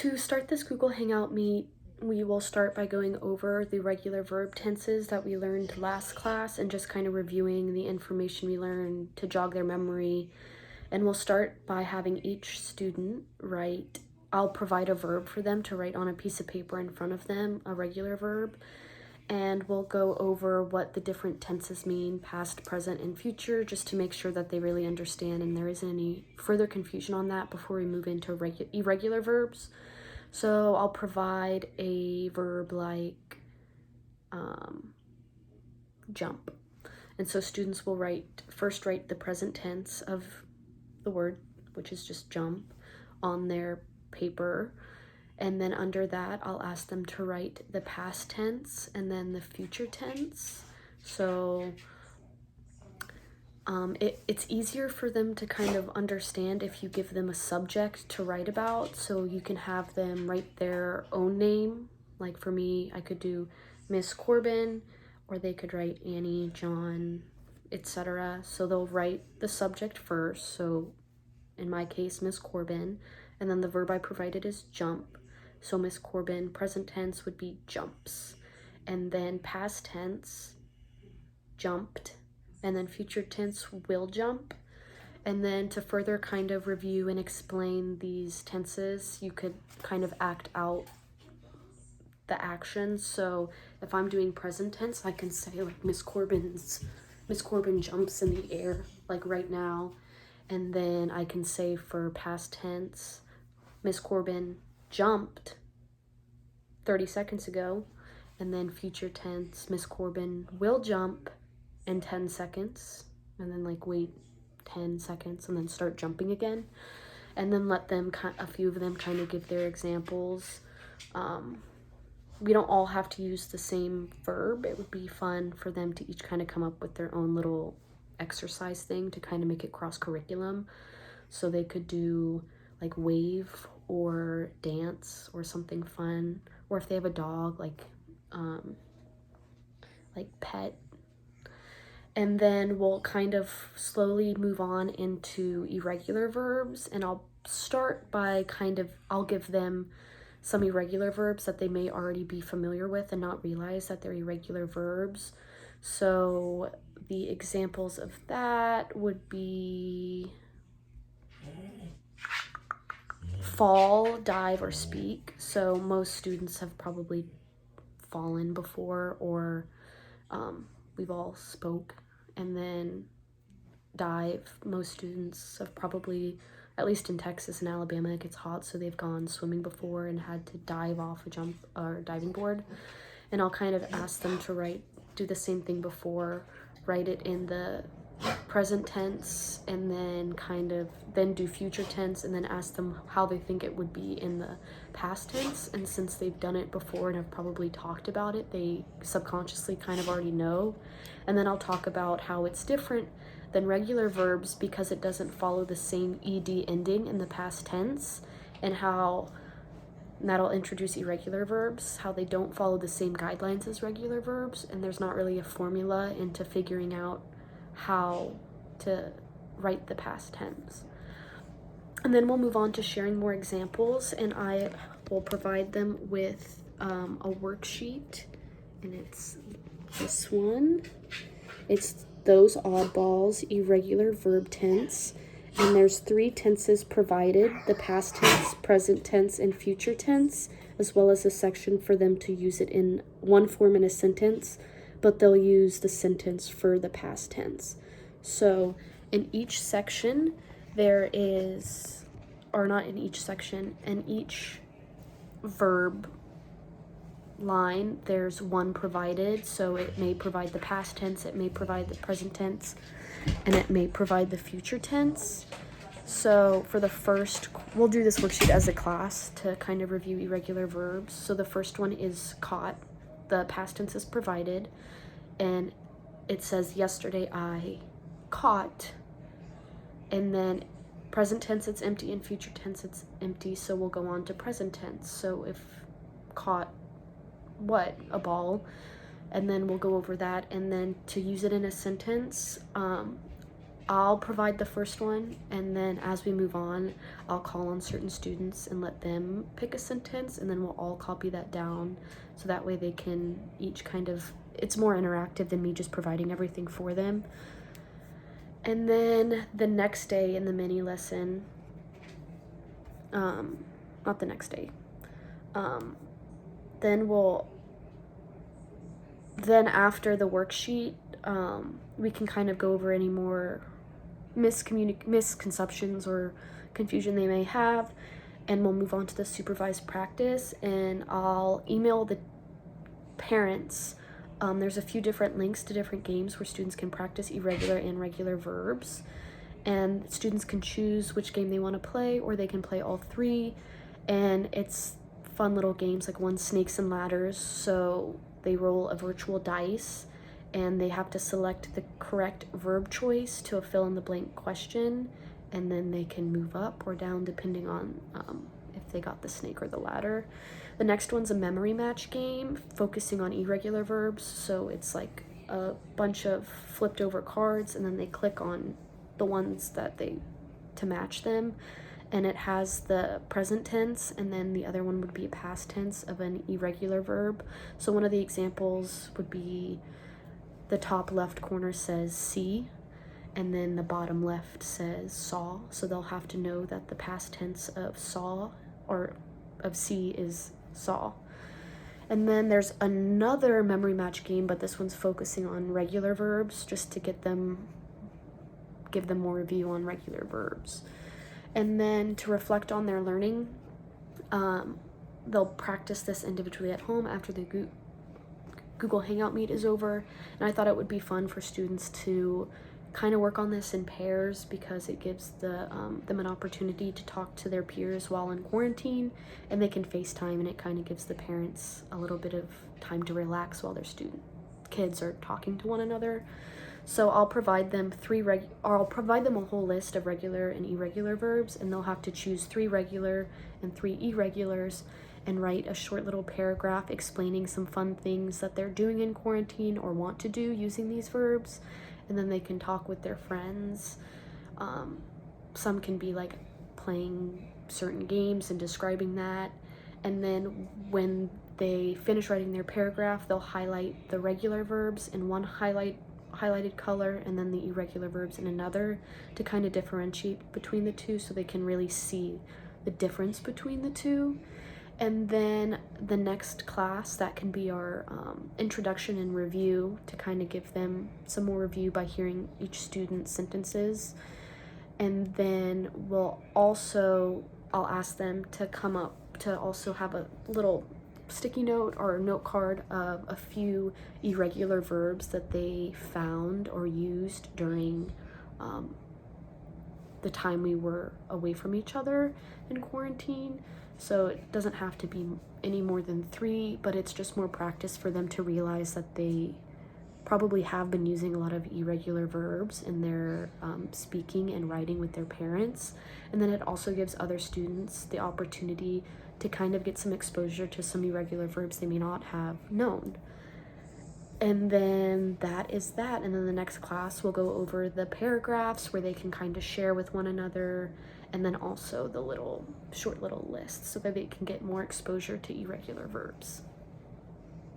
To start this Google Hangout meet, we will start by going over the regular verb tenses that we learned last class and just kind of reviewing the information we learned to jog their memory. And we'll start by having each student write, I'll provide a verb for them to write on a piece of paper in front of them, a regular verb. And we'll go over what the different tenses mean, past, present, and future, just to make sure that they really understand and there isn't any further confusion on that before we move into irregular verbs. So I'll provide a verb like jump. And so students will first write the present tense of the word, which is just jump, on their paper. And then under that, I'll ask them to write the past tense and then the future tense. So it's easier for them to kind of understand if you give them a subject to write about. So you can have them write their own name. Like for me, I could do Miss Corbin, or they could write Annie, John, etc. So they'll write the subject first. So in my case, Miss Corbin, and then the verb I provided is jump. So Miss Corbin, present tense would be jumps, and then past tense, jumped, and then future tense, will jump. And then to further kind of review and explain these tenses, you could kind of act out the actions. So if I'm doing present tense, I can say like Miss Corbin jumps in the air, like right now. And then I can say for past tense, Miss Corbin jumped 30 seconds ago. And then future tense, Miss Corbin will jump in 10 seconds. And then like wait 10 seconds and then start jumping again. And then let them, a few of them kind of give their examples. We don't all have to use the same verb. It would be fun for them to each kind of come up with their own little exercise thing to kind of make it cross curriculum. So they could do like wave or dance or something fun, or if they have a dog, like pet. And then we'll kind of slowly move on into irregular verbs, and I'll start by I'll give them some irregular verbs that they may already be familiar with and not realize that they're irregular verbs. So the examples of that would be fall, dive, or speak. So most students have probably fallen before, or we've all spoke. And then dive, most students have probably, at least in Texas and Alabama, it gets hot, so they've gone swimming before and had to dive off a jump or diving board. And I'll kind of ask them to do the same thing before, write it in the present tense, and then do future tense, and then ask them how they think it would be in the past tense. And since they've done it before and have probably talked about it, they subconsciously kind of already know. And then I'll talk about how it's different than regular verbs because it doesn't follow the same ed ending in the past tense, and that'll introduce irregular verbs, how they don't follow the same guidelines as regular verbs, and there's not really a formula into figuring out how to write the past tense. And then we'll move on to sharing more examples, and I will provide them with a worksheet, and it's this one. It's those oddballs, irregular verb tense, and there's 3 tenses provided: the past tense, present tense, and future tense, as well as a section for them to use it in one form in a sentence, but they'll use the sentence for the past tense. So in each section in each verb line, there's one provided. So it may provide the past tense, it may provide the present tense, and it may provide the future tense. So for the first, we'll do this worksheet as a class to kind of review irregular verbs. So the first one is caught. The past tense is provided, and it says yesterday I caught, and then present tense it's empty and future tense it's empty, so we'll go on to present tense. So if caught what? A ball. And then we'll go over that, and then to use it in a sentence, I'll provide the first one, and then as we move on, I'll call on certain students and let them pick a sentence, and then we'll all copy that down, so that way they can each kind of, it's more interactive than me just providing everything for them. And then the next day in the mini lesson, not the next day, then after the worksheet, we can kind of go over any more misconceptions or confusion they may have, and we'll move on to the supervised practice, and I'll email the parents. There's a few different links to different games where students can practice irregular and regular verbs, and students can choose which game they want to play, or they can play all three, and it's fun little games. Like one, snakes and ladders, so they roll a virtual dice and they have to select the correct verb choice to a fill-in-the-blank question, and then they can move up or down depending on if they got the snake or the ladder. The next one's a memory match game focusing on irregular verbs, so it's like a bunch of flipped over cards, and then they click on the ones to match them, and it has the present tense, and then the other one would be a past tense of an irregular verb. So one of the examples would be the top left corner says see, and then the bottom left says saw, so they'll have to know that the past tense of saw or of see is saw. And then there's another memory match game, but this one's focusing on regular verbs, just to give them more review on regular verbs. And then to reflect on their learning, they'll practice this individually at home after the Google Hangout meet is over. And I thought it would be fun for students to kind of work on this in pairs, because it gives them an opportunity to talk to their peers while in quarantine, and they can FaceTime, and it kind of gives the parents a little bit of time to relax while their kids are talking to one another. So I'll provide them a whole list of regular and irregular verbs, and they'll have to choose 3 regular and 3 irregulars and write a short little paragraph explaining some fun things that they're doing in quarantine or want to do using these verbs. And then they can talk with their friends. Some can be like playing certain games and describing that. And then when they finish writing their paragraph, they'll highlight the regular verbs in one highlighted color, and then the irregular verbs in another, to kind of differentiate between the two, so they can really see the difference between the two. And then the next class, that can be our introduction and review, to kind of give them some more review by hearing each student's sentences. And then I'll ask them to come up to also have a little sticky note or a note card of a few irregular verbs that they found or used during the time we were away from each other in quarantine. So it doesn't have to be any more than 3, but it's just more practice for them to realize that they probably have been using a lot of irregular verbs in their speaking and writing with their parents. And then it also gives other students the opportunity to kind of get some exposure to some irregular verbs they may not have known. And then that is that. And then the next class will go over the paragraphs where they can kind of share with one another, and then also the short little lists, so that they can get more exposure to irregular verbs.